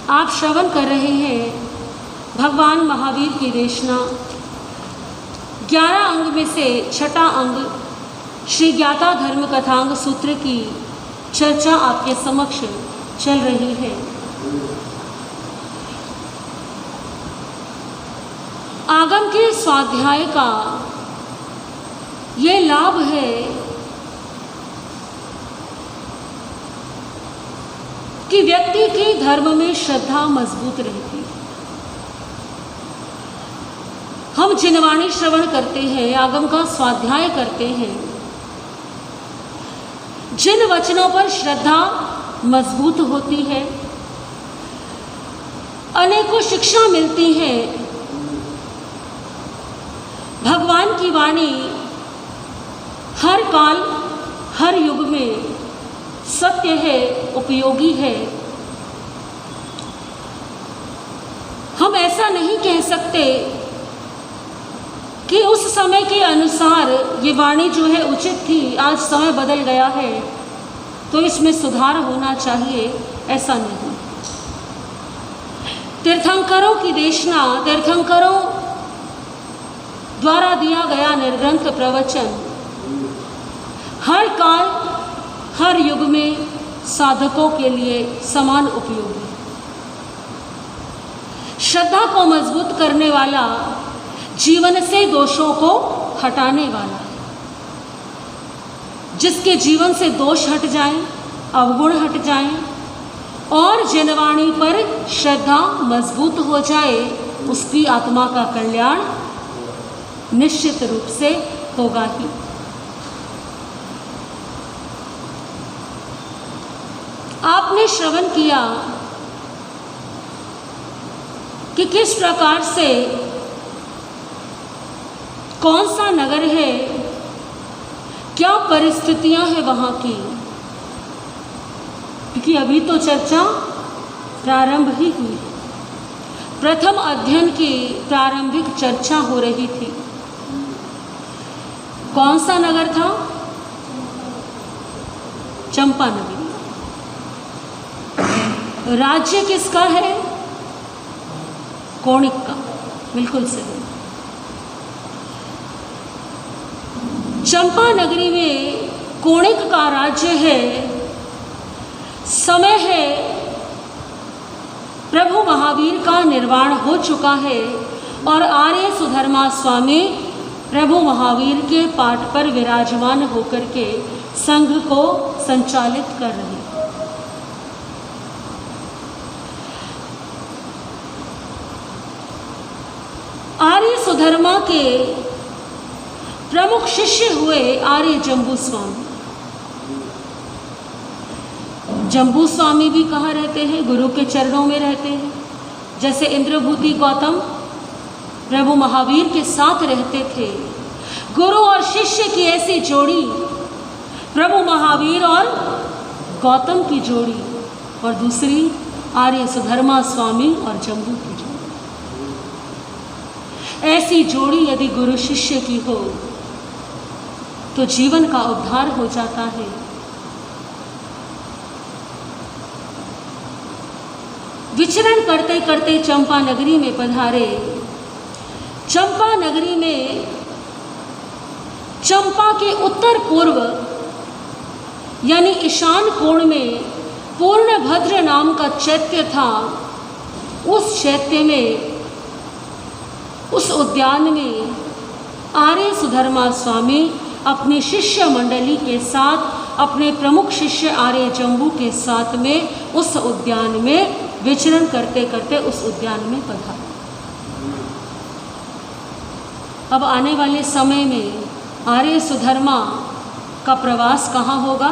आप श्रवण कर रहे हैं भगवान महावीर की देशना 11 अंग में से छठा अंग श्री ज्ञाता धर्म कथांग सूत्र की चर्चा आपके समक्ष चल रही है। आगम के स्वाध्याय का ये लाभ है कि व्यक्ति की धर्म में श्रद्धा मजबूत रहती है। हम जिन वाणी श्रवण करते हैं, आगम का स्वाध्याय करते हैं, जिन वचनों पर श्रद्धा मजबूत होती है, अनेकों शिक्षा मिलती है। भगवान की वाणी हर काल हर युग में सत्य है, उपयोगी है। हम ऐसा नहीं कह सकते कि उस समय के अनुसार ये वाणी जो है उचित थी, आज समय बदल गया है तो इसमें सुधार होना चाहिए, ऐसा नहीं। तीर्थंकरों की देशना, तीर्थंकरों द्वारा दिया गया निर्ग्रंथ प्रवचन हर काल हर युग में साधकों के लिए समान उपयोगी है। श्रद्धा को मजबूत करने वाला, जीवन से दोषों को हटाने वाला, जिसके जीवन से दोष हट जाएं, अवगुण हट जाएं और जनवाणी पर श्रद्धा मजबूत हो जाए, उसकी आत्मा का कल्याण निश्चित रूप से होगा ही। आपने श्रवण किया कि किस प्रकार से कौन सा नगर है, क्या परिस्थितियां हैं वहाँ की, क्योंकि अभी तो चर्चा प्रारंभ ही हुई। प्रथम अध्ययन की प्रारंभिक चर्चा हो रही थी। कौन सा नगर था? चंपा नगरी। राज्य किसका है? कौणिक का। बिल्कुल सही। चंपा नगरी में कौणिक का राज्य है। समय है, प्रभु महावीर का निर्वाण हो चुका है और आर्य सुधर्मा स्वामी प्रभु महावीर के पाठ पर विराजमान होकर के संघ को संचालित कर रहे हैं। आर्य सुधर्मा के प्रमुख शिष्य हुए आर्य जम्बू स्वामी। जम्बू स्वामी भी कहाँ रहते हैं? गुरु के चरणों में रहते हैं। जैसे इंद्रभूति गौतम प्रभु महावीर के साथ रहते थे, गुरु और शिष्य की ऐसी जोड़ी, प्रभु महावीर और गौतम की जोड़ी, और दूसरी आर्य सुधर्मा स्वामी और जम्बू की जोड़ी। ऐसी जोड़ी यदि गुरु शिष्य की हो तो जीवन का उद्धार हो जाता है। विचरण करते करते चंपा नगरी में पधारे। चंपा नगरी में चंपा के उत्तर पूर्व यानी ईशान कोण में पूर्णभद्र नाम का चैत्य था। उस चैत्य में, उस उद्यान में आर्य सुधर्मा स्वामी अपने शिष्य मंडली के साथ, अपने प्रमुख शिष्य आर्य जम्बू के साथ में उस उद्यान में विचरण करते करते उस उद्यान में पधारे। अब आने वाले समय में आर्य सुधर्मा का प्रवास कहाँ होगा?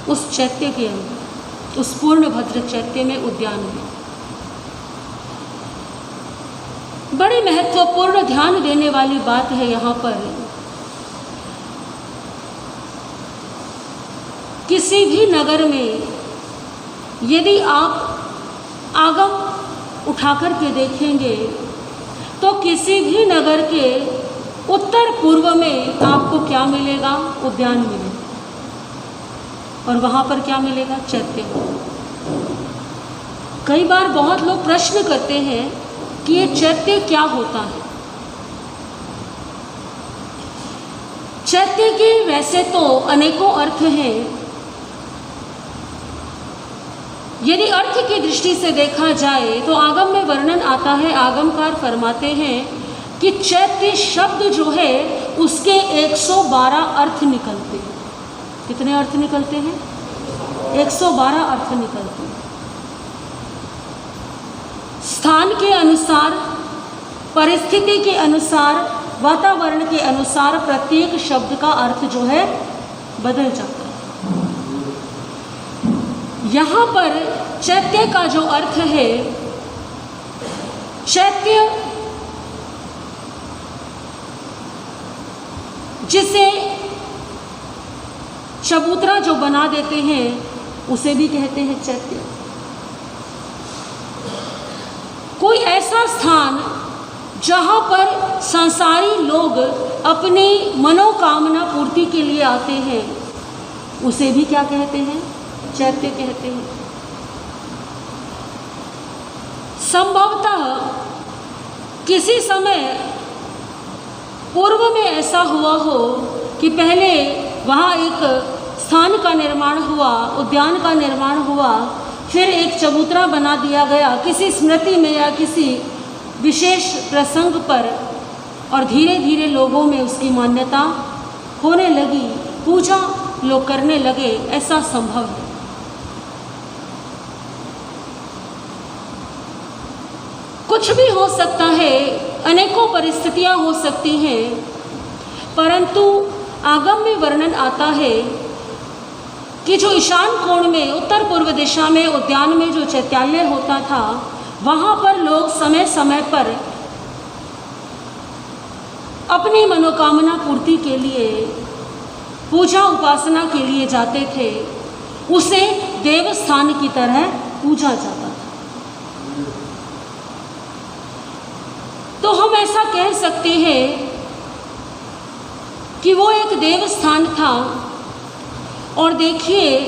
उस चैत्य के अंदर, उस पूर्णभद्र चैत्य में, उद्यान में। बड़ी महत्वपूर्ण ध्यान देने वाली बात है यहाँ पर। किसी भी नगर में यदि आप आगम उठाकर के देखेंगे तो किसी भी नगर के उत्तर पूर्व में आपको क्या मिलेगा? उद्यान मिलेगा। और वहाँ पर क्या मिलेगा? चैत्य। कई बार बहुत लोग प्रश्न करते हैं कि ये चैत्य क्या होता है। चैत्य के वैसे तो अनेकों अर्थ हैं। यदि अर्थ की दृष्टि से देखा जाए तो आगम में वर्णन आता है, आगमकार फरमाते हैं कि चैत्य शब्द जो है उसके 112 अर्थ निकलते हैं। कितने अर्थ निकलते हैं? 112 अर्थ निकलते हैं। स्थान के अनुसार, परिस्थिति के अनुसार, वातावरण के अनुसार प्रत्येक शब्द का अर्थ जो है बदल जाता है। यहाँ पर चैत्य का जो अर्थ है, चैत्य जिसे चबूतरा जो बना देते हैं उसे भी कहते हैं चैत्य। कोई ऐसा स्थान जहाँ पर संसारी लोग अपनी मनोकामना पूर्ति के लिए आते हैं उसे भी क्या कहते हैं? चैत्य कहते हैं। संभवतः किसी समय पूर्व में ऐसा हुआ हो कि पहले वहाँ एक स्थान का निर्माण हुआ, उद्यान का निर्माण हुआ, फिर एक चबूतरा बना दिया गया किसी स्मृति में या किसी विशेष प्रसंग पर, और धीरे धीरे लोगों में उसकी मान्यता होने लगी, पूजा लोग करने लगे। ऐसा संभव है। कुछ भी हो सकता है, अनेकों परिस्थितियां हो सकती हैं, परंतु आगम में वर्णन आता है कि जो ईशान कोण में उत्तर पूर्व दिशा में उद्यान में जो चैत्यालय होता था, वहाँ पर लोग समय समय पर अपनी मनोकामना पूर्ति के लिए, पूजा उपासना के लिए जाते थे। उसे देवस्थान की तरह पूजा जाता था। तो हम ऐसा कह सकते हैं कि वो एक देवस्थान था। और देखिए,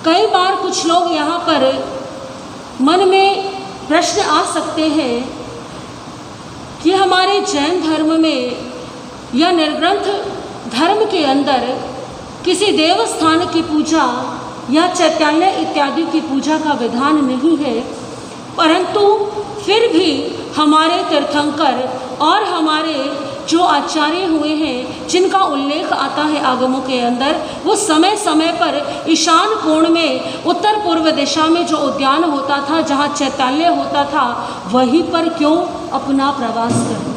कई बार कुछ लोग यहाँ पर मन में प्रश्न आ सकते हैं कि हमारे जैन धर्म में या निर्ग्रंथ धर्म के अंदर किसी देवस्थान की पूजा या चैत्यालय इत्यादि की पूजा का विधान नहीं है, परंतु फिर भी हमारे तीर्थंकर और हमारे जो आचार्य हुए हैं, जिनका उल्लेख आता है आगमों के अंदर, वो समय समय पर ईशान कोण में उत्तर पूर्व दिशा में जो उद्यान होता था, जहाँ चैत्यालय होता था, वहीं पर क्यों अपना प्रवास करें।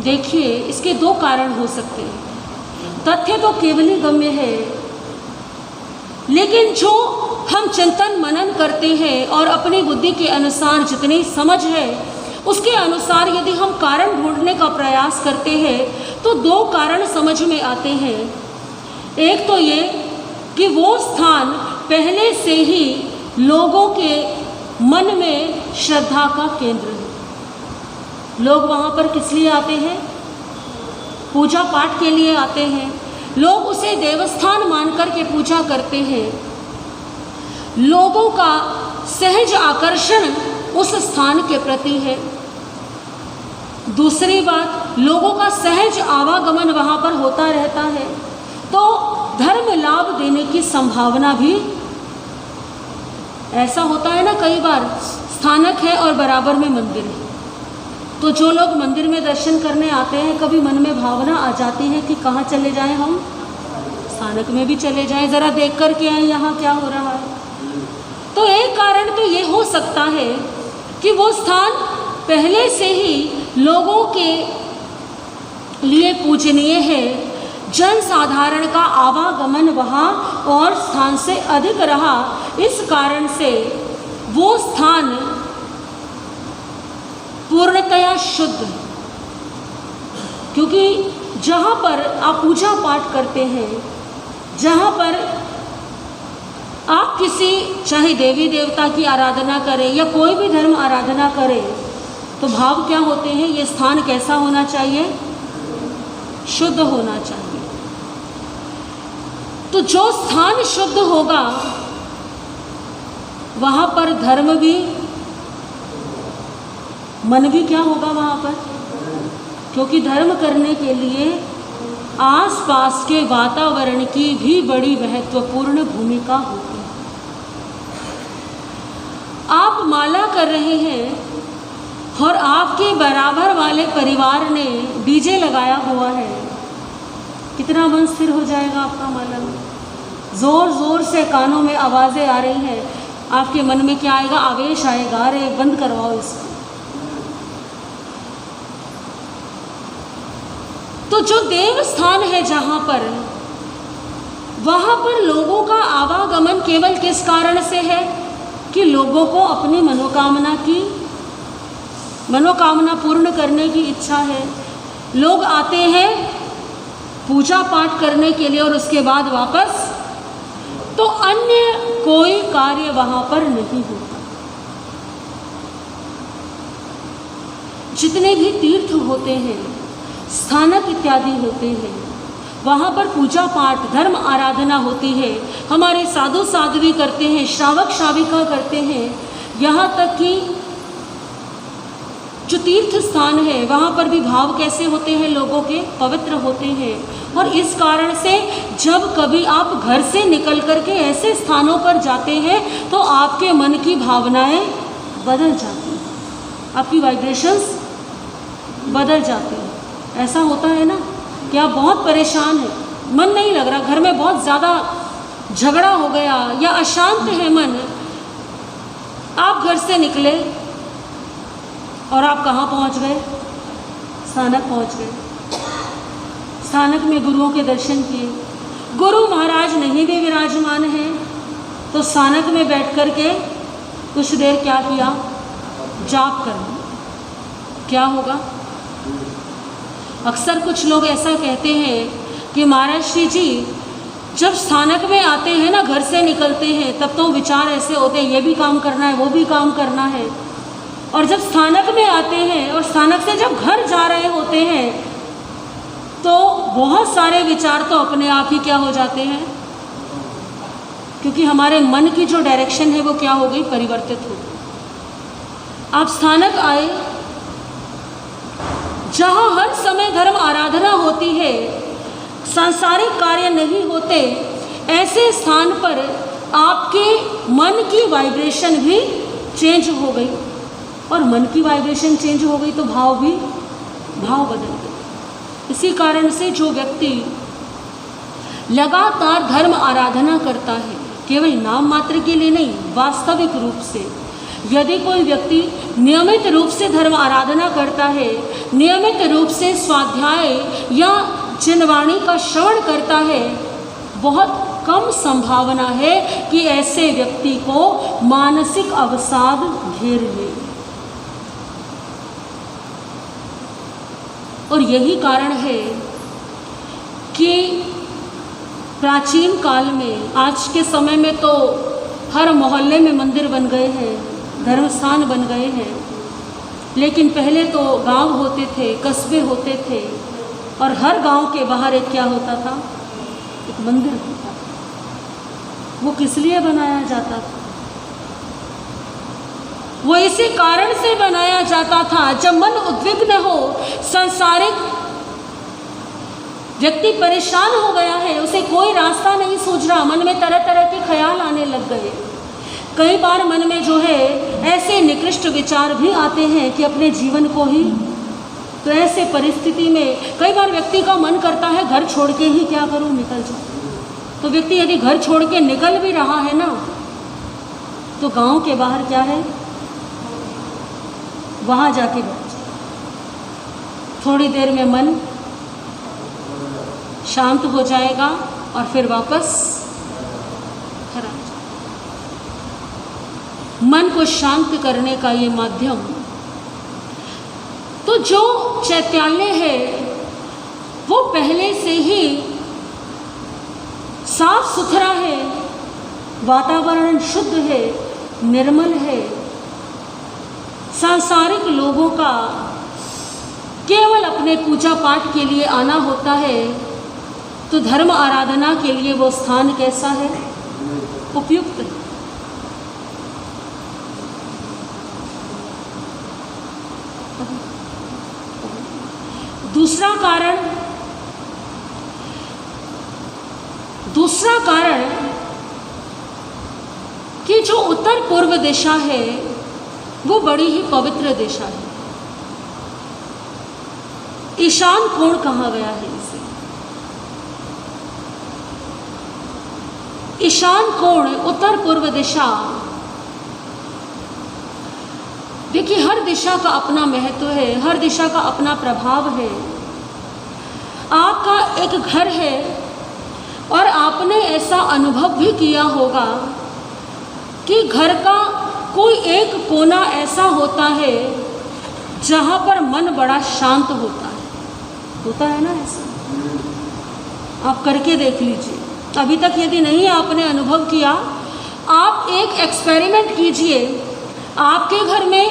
देखिए, इसके दो कारण हो सकते हैं। तथ्य तो केवली गम्य है, लेकिन जो हम चिंतन मनन करते हैं और अपनी बुद्धि के अनुसार जितनी समझ है उसके अनुसार यदि हम कारण ढूंढने का प्रयास करते हैं तो दो कारण समझ में आते हैं। एक तो ये कि वो स्थान पहले से ही लोगों के मन में श्रद्धा का केंद्र है। लोग वहाँ पर किस लिए आते हैं? पूजा पाठ के लिए आते हैं। लोग उसे देवस्थान मानकर के पूजा करते हैं। लोगों का सहज आकर्षण उस स्थान के प्रति है। दूसरी बात, लोगों का सहज आवागमन वहाँ पर होता रहता है, तो धर्म लाभ देने की संभावना भी ऐसा होता है ना। कई बार स्थानक है और बराबर में मंदिर है, तो जो लोग मंदिर में दर्शन करने आते हैं, कभी मन में भावना आ जाती है कि कहाँ चले जाएं, हम स्थानक में भी चले जाएं, ज़रा देख कर के आए यहाँ क्या हो रहा है। तो एक कारण तो ये हो सकता है कि वो स्थान पहले से ही लोगों के लिए पूजनीय है, जन साधारण का आवागमन वहाँ और स्थान से अधिक रहा, इस कारण से वो स्थान पूर्णतया शुद्ध है। क्योंकि जहाँ पर आप पूजा पाठ करते हैं, जहाँ पर आप किसी चाहे देवी देवता की आराधना करें या कोई भी धर्म आराधना करें, तो भाव क्या होते हैं? ये स्थान कैसा होना चाहिए? शुद्ध होना चाहिए। तो जो स्थान शुद्ध होगा वहाँ पर धर्म भी, मन भी क्या होगा वहाँ पर, क्योंकि धर्म करने के लिए आसपास के वातावरण की भी बड़ी महत्वपूर्ण भूमिका होती है। आप माला कर रहे हैं और आपके बराबर वाले परिवार ने डीजे लगाया हुआ है, कितना मन स्थिर हो जाएगा आपका माला में। ज़ोर ज़ोर से कानों में आवाज़ें आ रही हैं, आपके मन में क्या आएगा, आवेश आएगा, अरे बंद करवाओ इसको। तो जो देव स्थान है जहाँ पर, वहाँ पर लोगों का आवागमन केवल किस कारण से है कि लोगों को अपनी मनोकामना पूर्ण करने की इच्छा है। लोग आते हैं पूजा पाठ करने के लिए और उसके बाद वापस, तो अन्य कोई कार्य वहाँ पर नहीं होता। जितने भी तीर्थ होते हैं, स्थानक इत्यादि होते हैं, वहाँ पर पूजा पाठ धर्म आराधना होती है। हमारे साधु साध्वी करते हैं, श्रावक श्राविका करते हैं। यहाँ तक कि जो तीर्थ स्थान है वहाँ पर भी भाव कैसे होते हैं, लोगों के पवित्र होते हैं। और इस कारण से जब कभी आप घर से निकल कर के ऐसे स्थानों पर जाते हैं तो आपके मन की भावनाएं बदल जाती हैं, आपकी वाइब्रेशंस बदल जाती हैं। ऐसा होता है ना कि आप बहुत परेशान हैं, मन नहीं लग रहा, घर में बहुत ज़्यादा झगड़ा हो गया या अशांत है मन, आप घर से निकले और आप कहाँ पहुँच गए, स्थानक पहुँच गए। स्थानक में गुरुओं के दर्शन किए, गुरु महाराज नहीं भी विराजमान हैं तो स्थानक में बैठ कर के कुछ देर क्या किया, जाप करना। क्या होगा, अक्सर कुछ लोग ऐसा कहते हैं कि महाराज श्री जी जब स्थानक में आते हैं ना, घर से निकलते हैं, तब तो विचार ऐसे होते हैं, ये भी काम करना है, वो भी काम करना है। और जब स्थानक में आते हैं और स्थानक से जब घर जा रहे होते हैं तो बहुत सारे विचार तो अपने आप ही क्या हो जाते हैं, क्योंकि हमारे मन की जो डायरेक्शन है वो क्या हो गई, परिवर्तित हो गई। आप स्थानक आए जहाँ हर समय धर्म आराधना होती है, सांसारिक कार्य नहीं होते, ऐसे स्थान पर आपके मन की वाइब्रेशन भी चेंज हो गई। और मन की वाइब्रेशन चेंज हो गई तो भाव बदल गए। इसी कारण से जो व्यक्ति लगातार धर्म आराधना करता है, केवल नाम मात्र के लिए नहीं, वास्तविक रूप से, यदि कोई व्यक्ति नियमित रूप से धर्म आराधना करता है, नियमित रूप से स्वाध्याय या चिन्हवाणी का श्रवण करता है, बहुत कम संभावना है कि ऐसे व्यक्ति को मानसिक अवसाद घेर ले। और यही कारण है कि प्राचीन काल में, आज के समय में तो हर मोहल्ले में मंदिर बन गए हैं, धर्म स्थान बन गए हैं, लेकिन पहले तो गांव होते थे, कस्बे होते थे, और हर गांव के बाहर एक क्या होता था, एक मंदिर होता था। वो किस लिए बनाया जाता था, वो इसी कारण से बनाया जाता था, जब मन उद्विग्न हो, सांसारिक व्यक्ति परेशान हो गया है, उसे कोई रास्ता नहीं सूझ रहा, मन में तरह तरह के ख्याल आने लग गए। कई बार मन में जो है ऐसे निकृष्ट विचार भी आते हैं कि अपने जीवन को ही, तो ऐसे परिस्थिति में कई बार व्यक्ति का मन करता है घर छोड़ के ही क्या करूं, निकल जाऊं। तो व्यक्ति यदि घर छोड़ के निकल भी रहा है ना, तो गांव के बाहर क्या है, वहाँ जाके बैठ जाए, थोड़ी देर में मन शांत हो जाएगा और फिर वापस घर आ जाए। मन को शांत करने का ये माध्यम, तो जो चैत्यालय है वो पहले से ही साफ सुथरा है, वातावरण शुद्ध है, निर्मल है। सांसारिक लोगों का केवल अपने पूजा पाठ के लिए आना होता है, तो धर्म आराधना के लिए वो स्थान कैसा है, उपयुक्त है। दूसरा कारण कि जो उत्तर पूर्व दिशा है वो बड़ी ही पवित्र दिशा है। ईशान कोण कहा गया है इसे। ईशान कोण, उत्तर पूर्व दिशा, देखिए हर दिशा का अपना महत्व है, हर दिशा का अपना प्रभाव है। आपका एक घर है और आपने ऐसा अनुभव भी किया होगा कि घर का कोई एक कोना ऐसा होता है जहाँ पर मन बड़ा शांत होता है ना ऐसा। आप करके देख लीजिए, अभी तक यदि नहीं आपने अनुभव किया, आप एक एक्सपेरिमेंट कीजिए। आपके घर में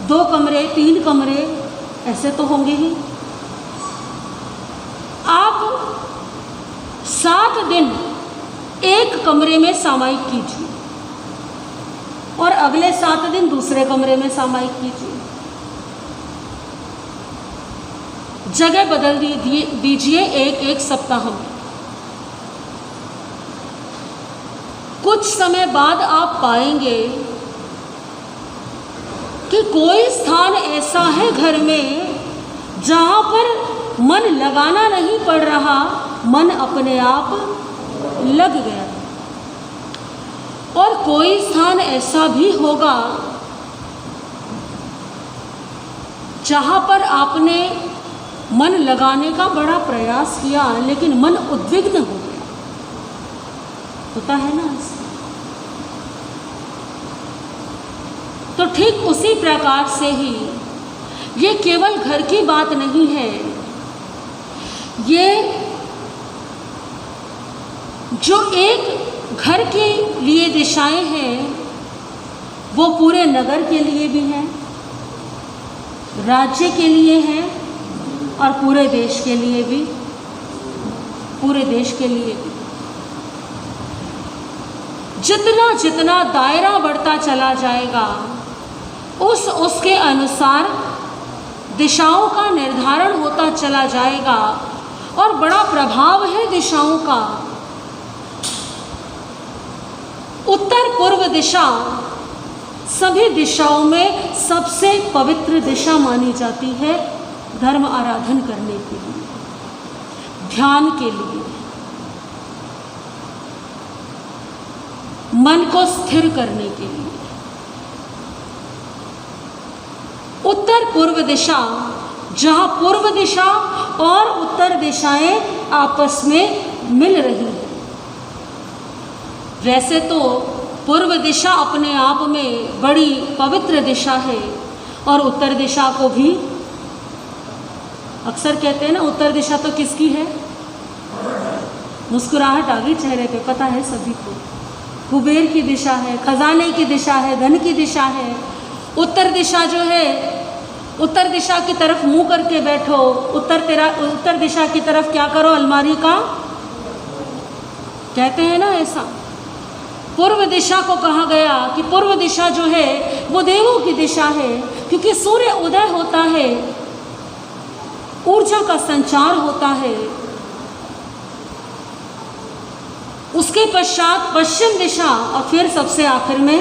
2 कमरे 3 कमरे ऐसे तो होंगे ही। आप 7 दिन एक कमरे में सामायिक कीजिए और अगले 7 दिन दूसरे कमरे में सामायिक कीजिए। जगह बदल दीजिए एक सप्ताह में। कुछ समय बाद आप पाएंगे कि कोई स्थान ऐसा है घर में जहाँ पर मन लगाना नहीं पड़ रहा, मन अपने आप लग गया। और कोई स्थान ऐसा भी होगा जहाँ पर आपने मन लगाने का बड़ा प्रयास किया लेकिन मन उद्विग्न हो गया। होता है ना ऐसा। तो ठीक उसी प्रकार से ही ये केवल घर की बात नहीं है, ये जो एक घर के लिए दिशाएं हैं वो पूरे नगर के लिए भी हैं, राज्य के लिए हैं और पूरे देश के लिए भी, जितना जितना दायरा बढ़ता चला जाएगा उसके अनुसार दिशाओं का निर्धारण होता चला जाएगा और बड़ा प्रभाव है दिशाओं का। उत्तर पूर्व दिशा सभी दिशाओं में सबसे पवित्र दिशा मानी जाती है धर्म आराधन करने के लिए, ध्यान के लिए, मन को स्थिर करने के लिए। उत्तर पूर्व दिशा, जहाँ पूर्व दिशा और उत्तर दिशाएं आपस में मिल रही हैं। वैसे तो पूर्व दिशा अपने आप में बड़ी पवित्र दिशा है और उत्तर दिशा को भी अक्सर कहते हैं ना, उत्तर दिशा तो किसकी है? मुस्कुराहट आ गई चेहरे पे, पता है सभी को। कुबेर की दिशा है, खजाने की दिशा है, धन की दिशा है। उत्तर दिशा जो है, उत्तर दिशा की तरफ मुंह करके बैठो, उत्तर दिशा की तरफ क्या करो? अलमारी का, कहते हैं ना ऐसा। पूर्व दिशा को कहा गया कि पूर्व दिशा जो है वो देवों की दिशा है, क्योंकि सूर्य उदय होता है, ऊर्जा का संचार होता है। उसके पश्चात पश्चिम दिशा और फिर सबसे आखिर में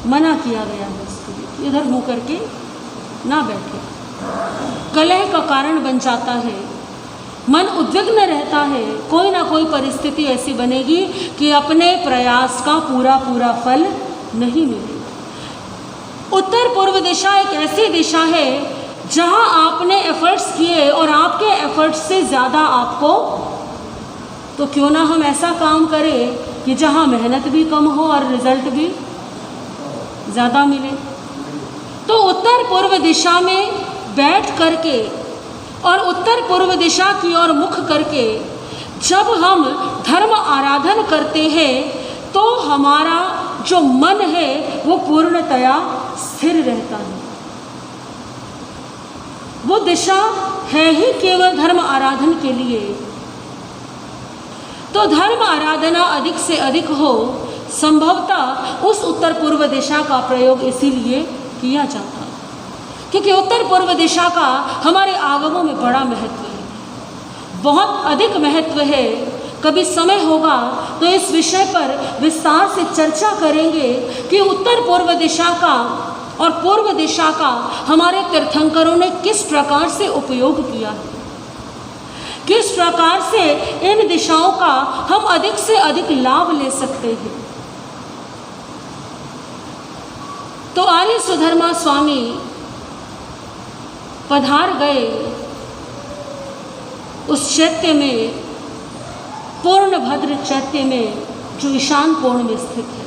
मना किया गया है उसके लिए, इधर मुंह करके ना बैठे। कलह का कारण बन जाता है, मन उद्विग्न रहता है, कोई ना कोई परिस्थिति ऐसी बनेगी कि अपने प्रयास का पूरा फल नहीं मिलेगा। उत्तर पूर्व दिशा एक ऐसी दिशा है जहां आपने एफर्ट्स किए और आपके एफर्ट्स से ज़्यादा आपको, तो क्यों ना हम ऐसा काम करें कि जहां मेहनत भी कम हो और रिजल्ट भी ज़्यादा मिले। तो उत्तर पूर्व दिशा में बैठ करके और उत्तर पूर्व दिशा की ओर मुख करके जब हम धर्म आराधन करते हैं तो हमारा जो मन है वो पूर्णतया स्थिर रहता है। वो दिशा है ही केवल धर्म आराधन के लिए। तो धर्म आराधना अधिक से अधिक हो, संभवतः उस उत्तर पूर्व दिशा का प्रयोग इसीलिए किया जाता है क्योंकि उत्तर पूर्व दिशा का हमारे आगमों में बड़ा महत्व है, बहुत अधिक महत्व है। कभी समय होगा तो इस विषय पर विस्तार से चर्चा करेंगे कि उत्तर पूर्व दिशा का और पूर्व दिशा का हमारे तीर्थंकरों ने किस प्रकार से उपयोग किया है, किस प्रकार से इन दिशाओं का हम अधिक से अधिक लाभ ले सकते हैं। तो आर्य सुधर्मा स्वामी पधार गए उस चैत्य में, पूर्णभद्र चैत्य में, जो ईशान कोण में स्थित है।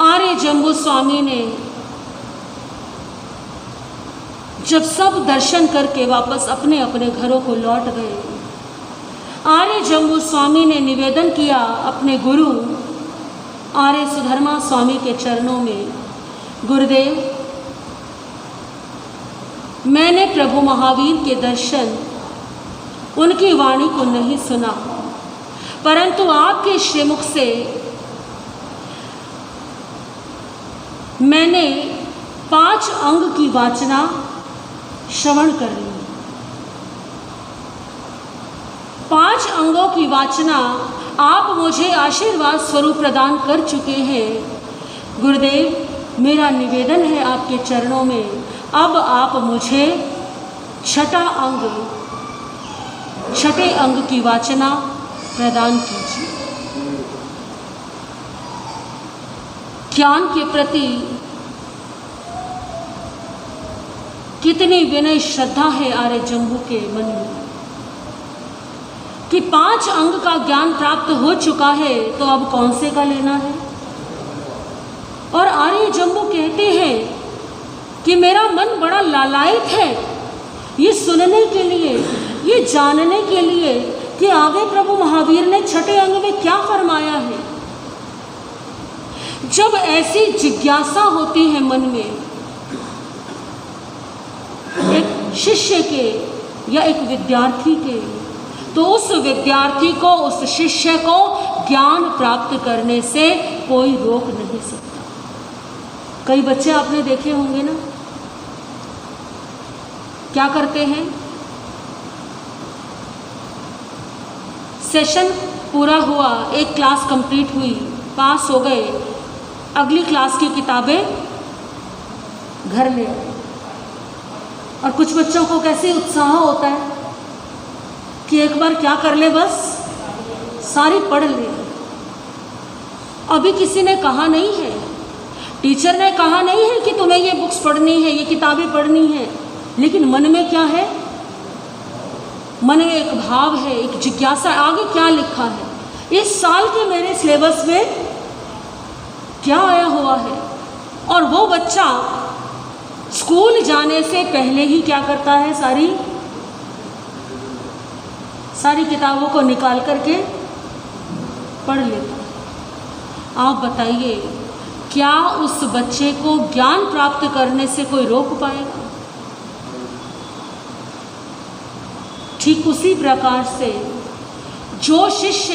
आर्य जम्बू स्वामी ने जब सब दर्शन करके वापस अपने अपने घरों को लौट गए, आर्य जम्बू स्वामी ने निवेदन किया अपने गुरु आर्य सुधर्मा स्वामी के चरणों में, गुरुदेव, मैंने प्रभु महावीर के दर्शन, उनकी वाणी को नहीं सुना, परंतु आपके श्रीमुख से मैंने 5 अंग की वाचना श्रवण कर ली। 5 अंगों की वाचना आप मुझे आशीर्वाद स्वरूप प्रदान कर चुके हैं। गुरुदेव, मेरा निवेदन है आपके चरणों में, अब आप मुझे 6ठे अंग की वाचना प्रदान कीजिए। ज्ञान के प्रति कितनी विनय श्रद्धा है आर्य जम्बू के मन में कि 5 अंग का ज्ञान प्राप्त हो चुका है, तो अब कौन से का लेना है। और आर्य जम्बू कहते हैं कि मेरा मन बड़ा लालायित है ये सुनने के लिए, ये जानने के लिए कि आगे प्रभु महावीर ने 6ठे अंग में क्या फरमाया है। जब ऐसी जिज्ञासा होती है मन में एक शिष्य के या एक विद्यार्थी के, तो उस विद्यार्थी को, उस शिष्य को ज्ञान प्राप्त करने से कोई रोक नहीं सकता। कई बच्चे आपने देखे होंगे ना, क्या करते हैं, सेशन पूरा हुआ, एक क्लास कंप्लीट हुई, पास हो गए, अगली क्लास की किताबें घर ले आए। और कुछ बच्चों को कैसे उत्साह होता है कि एक बार क्या कर ले, बस सारी पढ़ ले। अभी किसी ने कहा नहीं है, टीचर ने कहा नहीं है कि तुम्हें ये बुक्स पढ़नी है, ये किताबें पढ़नी है, लेकिन मन में क्या है, मन में एक भाव है, एक जिज्ञासा, आगे क्या लिखा है, इस साल के मेरे सिलेबस में क्या आया हुआ है। और वो बच्चा स्कूल जाने से पहले ही क्या करता है, सारी किताबों को निकाल करके पढ़ लेता है। आप बताइए, क्या उस बच्चे को ज्ञान प्राप्त करने से कोई रोक पाएगा? ठीक उसी प्रकार से जो शिष्य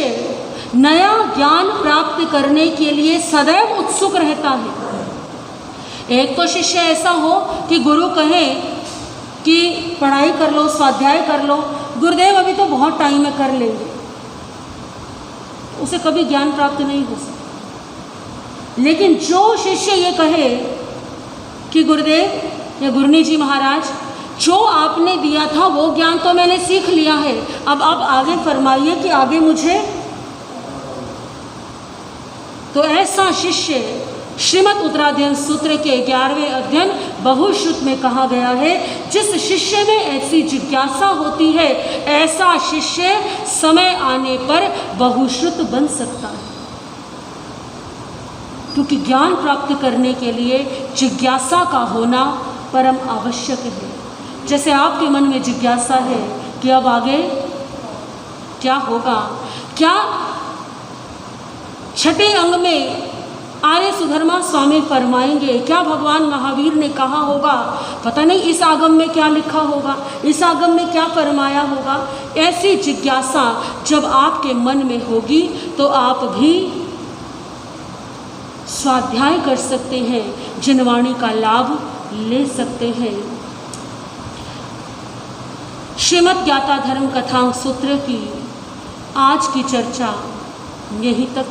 नया ज्ञान प्राप्त करने के लिए सदैव उत्सुक रहता है, एक तो शिष्य ऐसा हो कि गुरु कहे कि पढ़ाई कर लो, स्वाध्याय कर लो, गुरुदेव अभी तो बहुत टाइम है, कर लेंगे, उसे कभी ज्ञान प्राप्त नहीं हो सकता। लेकिन जो शिष्य ये कहे कि गुरुदेव या गुरुनी जी महाराज, जो आपने दिया था वो ज्ञान तो मैंने सीख लिया है, अब आप आगे फरमाइए कि आगे मुझे, तो ऐसा शिष्य श्रीमद् उत्तराध्ययन सूत्र के 11वें अध्ययन बहुश्रुत में कहा गया है, जिस शिष्य में ऐसी जिज्ञासा होती है, ऐसा शिष्य समय आने पर बहुश्रुत बन सकता है। क्योंकि ज्ञान प्राप्त करने के लिए जिज्ञासा का होना परम आवश्यक है। जैसे आपके मन में जिज्ञासा है कि अब आगे क्या होगा, क्या 6ठे अंग में आर्य सुधर्मा स्वामी फरमाएंगे, क्या भगवान महावीर ने कहा होगा, पता नहीं इस आगम में क्या लिखा होगा, इस आगम में क्या फरमाया होगा। ऐसी जिज्ञासा जब आपके मन में होगी तो आप भी स्वाध्याय कर सकते हैं, जिन वाणी का लाभ ले सकते हैं। श्रीमद् ज्ञाता धर्म कथांग सूत्र की आज की चर्चा यहीं तक